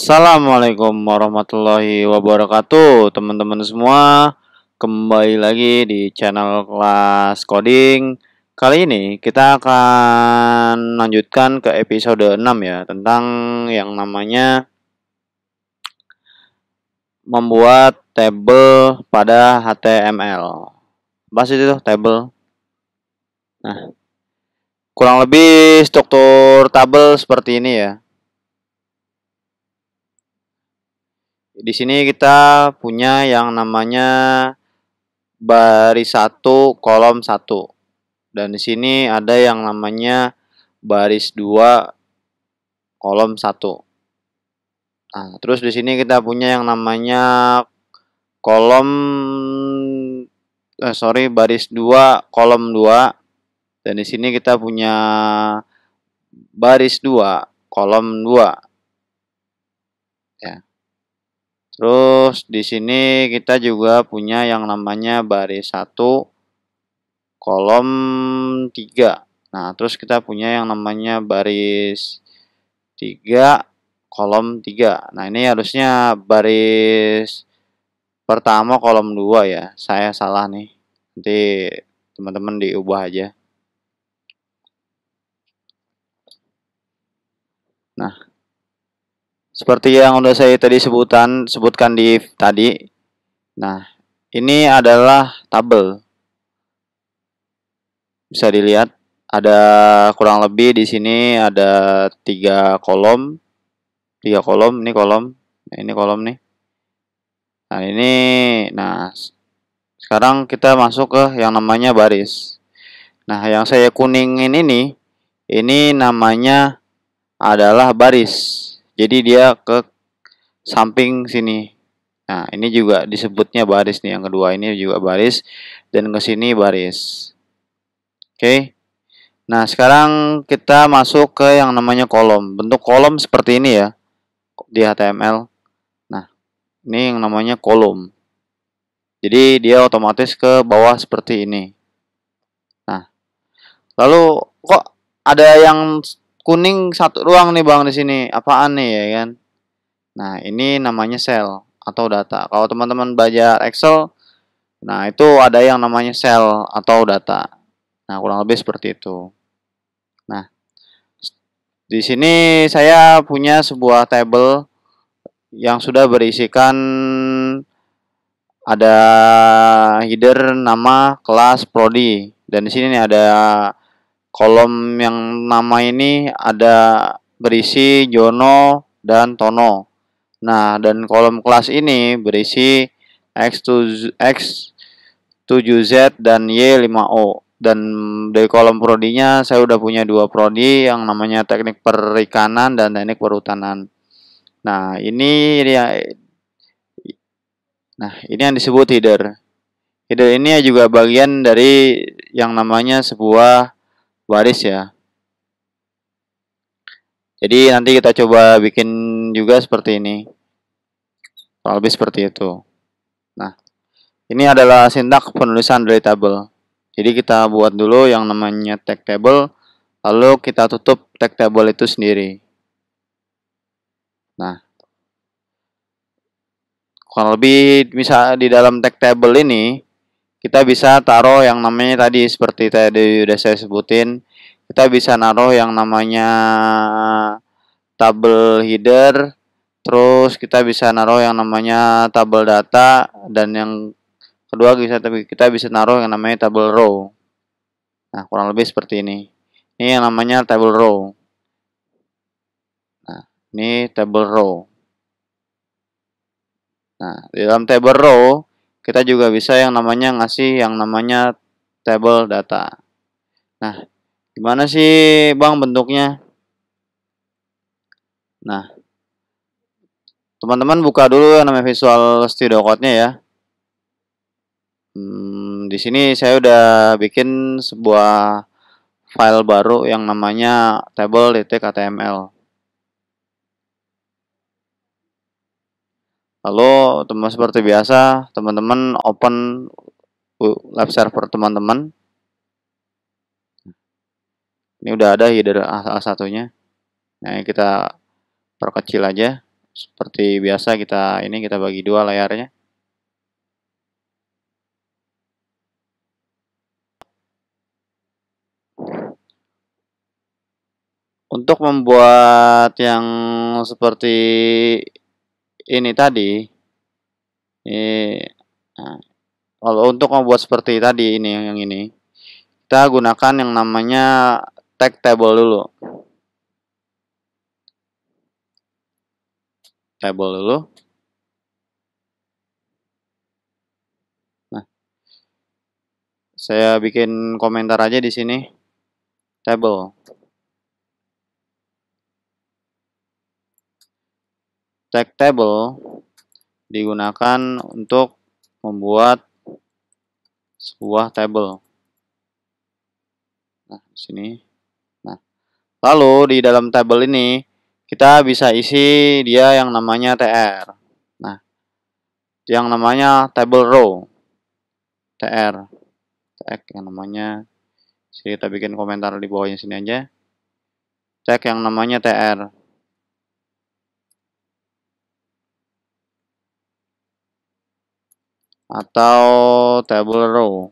Assalamualaikum warahmatullahi wabarakatuh, teman-teman semua. Kembali lagi di channel kelas coding. Kali ini kita akan lanjutkan ke episode 6 ya, tentang yang namanya membuat tabel pada HTML. Bahas itu tabel. Nah, kurang lebih struktur tabel seperti ini ya. Di sini kita punya yang namanya baris 1 kolom 1. Dan di sini ada yang namanya baris 2 kolom 1. Nah, terus di sini kita punya yang namanya kolom baris 2 kolom 2, dan di sini kita punya baris 2 kolom 2 ya. Terus di sini kita juga punya yang namanya baris 1 kolom 3. Nah, terus kita punya yang namanya baris 3 kolom 3. Nah, ini harusnya baris pertama kolom 2 ya. Saya salah nih. Nanti teman-teman diubah aja. Nah, seperti yang udah saya tadi sebutkan di tadi. Nah, ini adalah tabel. Bisa dilihat ada kurang lebih di sini ada 3 kolom. 3 kolom, ini kolom. Nah, ini kolom nih. Nah, sekarang kita masuk ke yang namanya baris. Nah, yang saya kuningin ini namanya adalah baris. Jadi dia ke samping sini. Nah, ini juga disebutnya baris nih. Yang kedua ini juga baris, dan ke sini baris. Oke. Nah, sekarang kita masuk ke yang namanya kolom. Bentuk kolom seperti ini ya di HTML. Nah, ini yang namanya kolom. Jadi dia otomatis ke bawah seperti ini. Nah, lalu kok ada yang kuning satu doang nih Bang di sini? Apaan nih ya kan? Nah, ini namanya cell atau data. Kalau teman-teman belajar Excel, nah itu ada yang namanya cell atau data. Nah, kurang lebih seperti itu. Nah, di sini saya punya sebuah table yang sudah berisikan ada header nama kelas prodi, dan di sini nih ada kolom yang nama ini ada berisi Jono dan Tono. Nah, dan kolom kelas ini berisi X7Z dan Y5O. Dan dari kolom prodinya saya udah punya 2 prodi yang namanya teknik perikanan dan teknik perhutanan. Nah, ini dia. Nah, ini yang disebut header. Header ini juga bagian dari yang namanya sebuah baris ya. Jadi nanti kita coba bikin juga seperti ini. Kurang lebih seperti itu. Nah, ini adalah sintak penulisan dari tabel. Jadi kita buat dulu yang namanya tag table, lalu kita tutup tag table itu sendiri. Nah, kurang lebih bisa di dalam tag table ini kita bisa taruh yang namanya tadi seperti tadi udah saya sebutin. Kita bisa naruh yang namanya tabel header, terus kita bisa naruh yang namanya tabel data, dan yang kedua kita bisa naruh yang namanya tabel row. Nah, kurang lebih seperti ini. Ini yang namanya tabel row. Nah, ini tabel row. Nah, di dalam tabel row kita juga bisa yang namanya ngasih yang namanya tabel data. Nah, gimana sih Bang bentuknya? Nah, teman-teman buka dulu yang namanya Visual Studio Code-nya ya. Di sini saya udah bikin sebuah file baru yang namanya table.html. Lalu teman seperti biasa, teman-teman open web server teman-teman. Ini udah ada header A1-nya. Nah, kita perkecil aja Seperti biasa kita bagi dua layarnya. Untuk membuat yang seperti ini tadi, nah, kalau untuk membuat seperti tadi ini yang ini, kita gunakan yang namanya tag table dulu. Table dulu. Nah, saya bikin komentar aja di sini. Table. Tag table digunakan untuk membuat sebuah table. Nah, di sini. Nah, lalu di dalam table ini kita bisa isi dia yang namanya TR. Nah, yang namanya table row. TR. Tag yang namanya, sini kita bikin komentar di bawahnya sini aja. Tag yang namanya TR. Atau table row.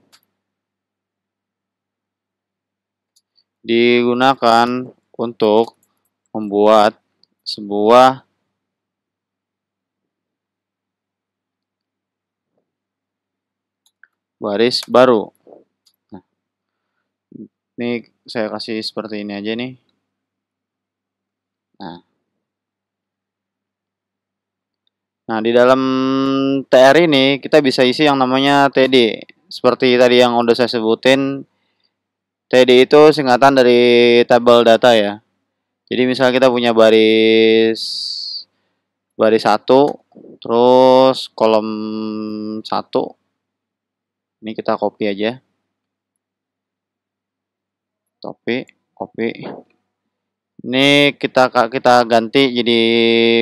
Digunakan untuk membuat sebuah baris baru. Nah, ini saya kasih seperti ini aja nih. Nah, di dalam TR ini kita bisa isi yang namanya TD. Seperti tadi yang udah saya sebutin, TD itu singkatan dari table data ya. Jadi misal kita punya baris baris 1, terus kolom 1. Ini kita copy aja. Copy. Ini kita ganti jadi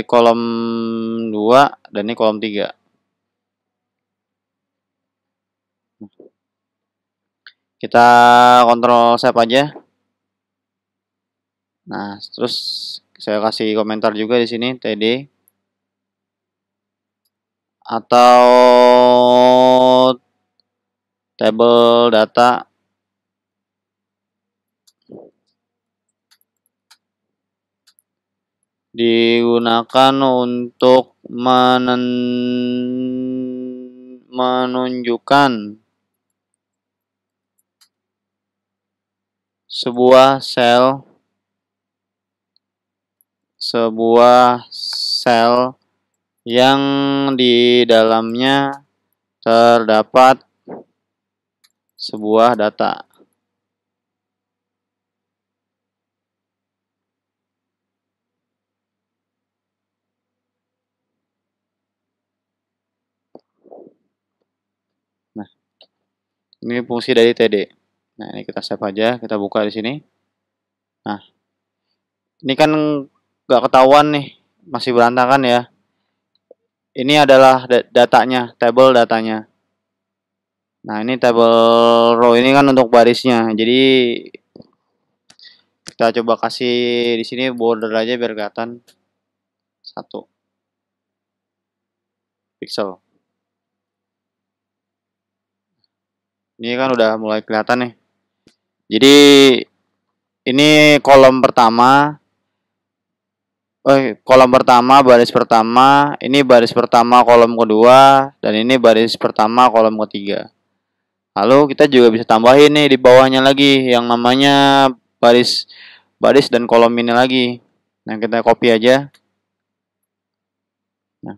kolom 2 dan ini kolom 3. Kita kontrol save aja. Nah, terus saya kasih komentar juga di sini TD atau table data digunakan untuk menunjukkan sebuah sel yang di dalamnya terdapat sebuah data. Nah, ini fungsi dari TD. Nah, ini kita save aja, kita buka di sini. Nah, ini kan nggak ketahuan nih, masih berantakan ya. Ini adalah datanya, table datanya. Nah, ini table row ini kan untuk barisnya. Jadi kita coba kasih di sini border aja biar kelihatan 1 pixel. Ini kan udah mulai kelihatan nih. Jadi ini kolom pertama. Kolom pertama, baris pertama, ini baris pertama kolom kedua, dan ini baris pertama kolom ketiga. Lalu kita juga bisa tambahin nih di bawahnya lagi yang namanya baris dan kolom ini lagi. Nah, kita copy aja. Nah,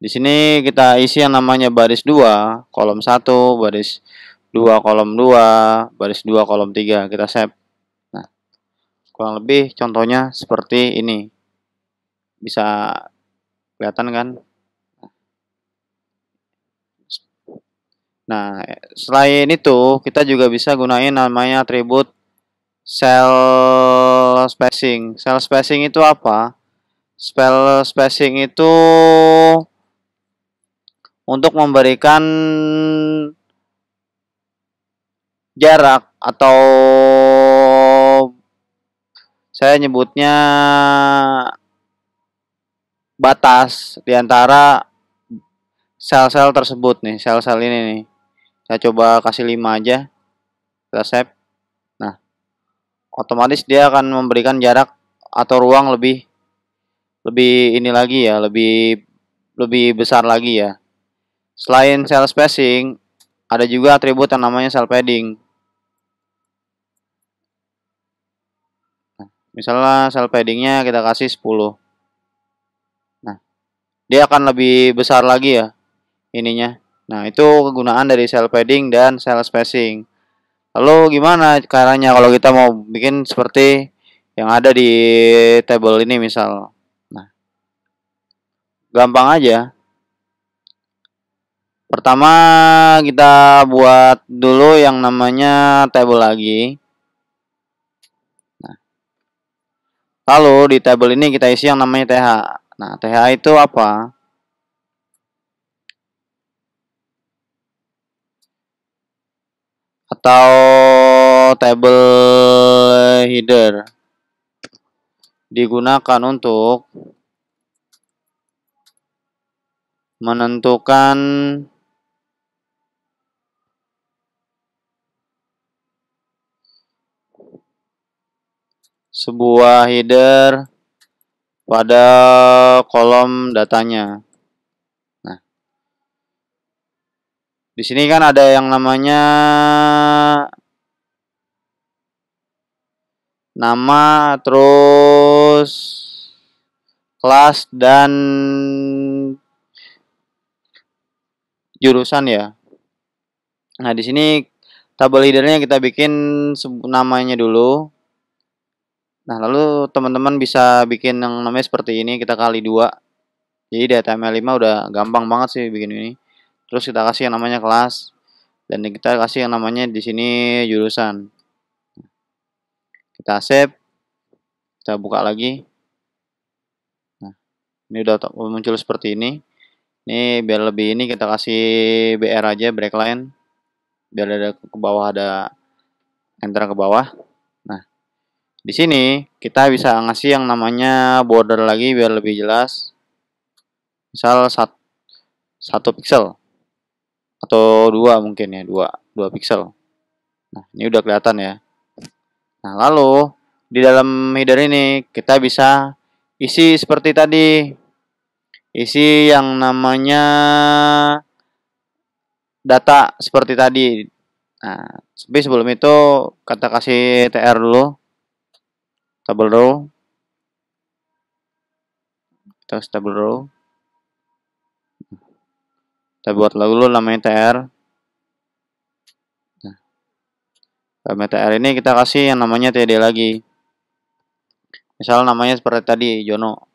di sini kita isi yang namanya baris 2, kolom 1, baris 2, kolom 2, baris 2, kolom 3. Kita save. Nah, kurang lebih contohnya seperti ini. Bisa kelihatan kan? Nah, selain itu kita juga bisa gunain namanya atribut cell spacing. Cell spacing itu apa? Cell spacing itu untuk memberikan jarak atau saya nyebutnya batas di antara sel-sel tersebut nih, sel-sel ini nih. Saya coba kasih 5 aja, kita save. Nah, otomatis dia akan memberikan jarak atau ruang lebih lebih ini lagi ya, lebih lebih besar lagi ya. Selain cell spacing, ada juga atribut yang namanya cell padding. Misalnya cell paddingnya kita kasih 10. Nah, dia akan lebih besar lagi ya ininya. Nah, itu kegunaan dari cell padding dan cell spacing. Lalu gimana caranya kalau kita mau bikin seperti yang ada di table ini misal. Nah, gampang aja. Pertama kita buat dulu yang namanya table lagi. Nah, lalu di table ini kita isi yang namanya TH. Nah, TH itu apa? Atau table header digunakan untuk menentukan sebuah header pada kolom datanya. Nah, di sini kan ada yang namanya nama, terus kelas dan jurusan ya. Nah, di sini tabel headernya kita bikin namanya dulu. Nah, lalu teman-teman bisa bikin yang namanya seperti ini, kita kali 2. Jadi di HTML5 udah gampang banget sih bikin ini. Terus kita kasih yang namanya kelas dan kita kasih yang namanya di sini jurusan. Kita save, kita buka lagi. Nah, ini udah muncul seperti ini. Ini biar lebih ini kita kasih BR aja, break line. Biar ada ke bawah, ada enter ke bawah. Nah, di sini kita bisa ngasih yang namanya border lagi biar lebih jelas. Misal 1 pixel atau 2 mungkin ya, 2 pixel. Nah, ini udah kelihatan ya. Nah, lalu di dalam header ini kita bisa isi seperti tadi. Isi yang namanya data seperti tadi. Nah, tapi sebelum itu kita kasih tr dulu, table row. Kita kasih table row. Kita buat dulu namanya tr. Nah, dalam tr ini kita kasih yang namanya td lagi. Misal namanya seperti tadi, Jono.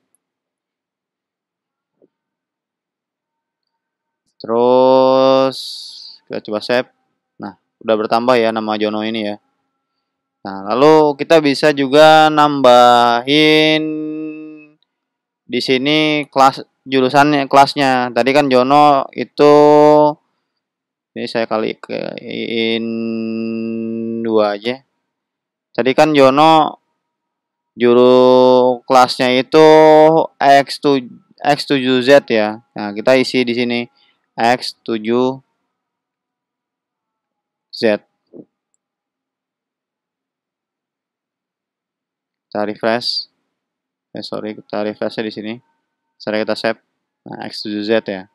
Terus kita coba save. Nah, udah bertambah ya nama Jono ini ya. Nah, lalu kita bisa juga nambahin di sini kelas jurusannya, kelasnya. Tadi kan Jono itu ini saya kaliin 2 aja. Tadi kan Jono juru kelasnya itu X7Z ya. Nah, kita isi di sini X7Z. Kita refresh. Sorry, kita refresh di sini. Setelah kita save. Nah, X7Z ya.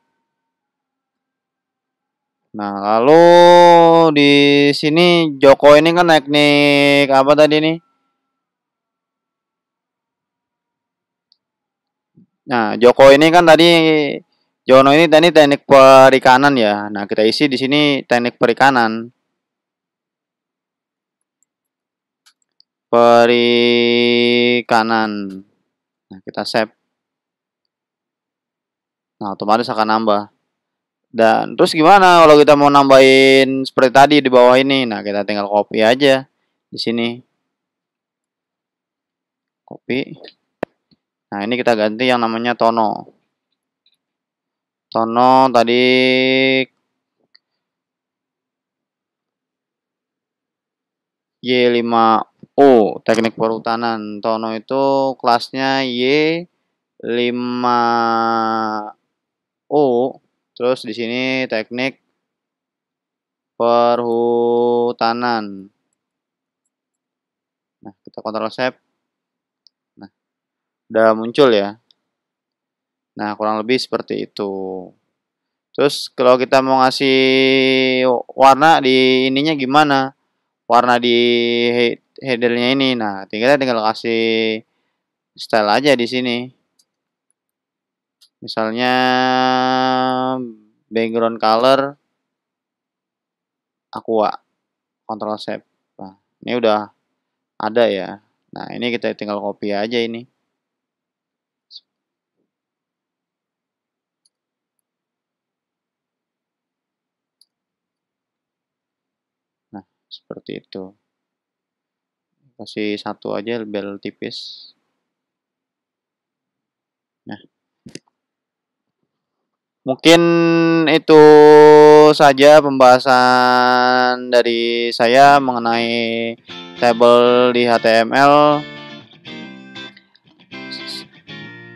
Nah, lalu di sini Joko ini kan teknik apa tadi nih? Nah, Joko ini kan tadi Jono ini tadi teknik perikanan ya. Nah, kita isi di sini teknik perikanan. Perikanan. Nah, kita save. Nah, otomatis akan nambah. Dan terus gimana kalau kita mau nambahin seperti tadi di bawah ini? Nah, kita tinggal copy aja di sini. Copy. Nah, ini kita ganti yang namanya Tono. Tono tadi Y5O, teknik perhutanan. Tono itu kelasnya Y, 5U, terus di sini teknik perhutanan. Nah, kita Ctrl save. Nah, udah muncul ya. Nah, kurang lebih seperti itu. Terus kalau kita mau ngasih warna di ininya gimana? Warna di headernya ini. Nah, tinggal kasih style aja di sini. Misalnya background color aqua. Ctrl save. Nah, ini udah ada ya. Nah, ini kita tinggal copy aja ini. Nah, seperti itu. Kasih satu aja biar tipis. Nah, mungkin itu saja pembahasan dari saya mengenai table di HTML.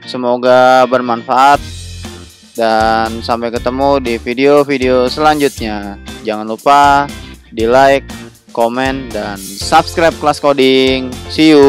Semoga bermanfaat dan sampai ketemu di video-video selanjutnya. Jangan lupa di like, komen, dan subscribe Kelas Coding. See you.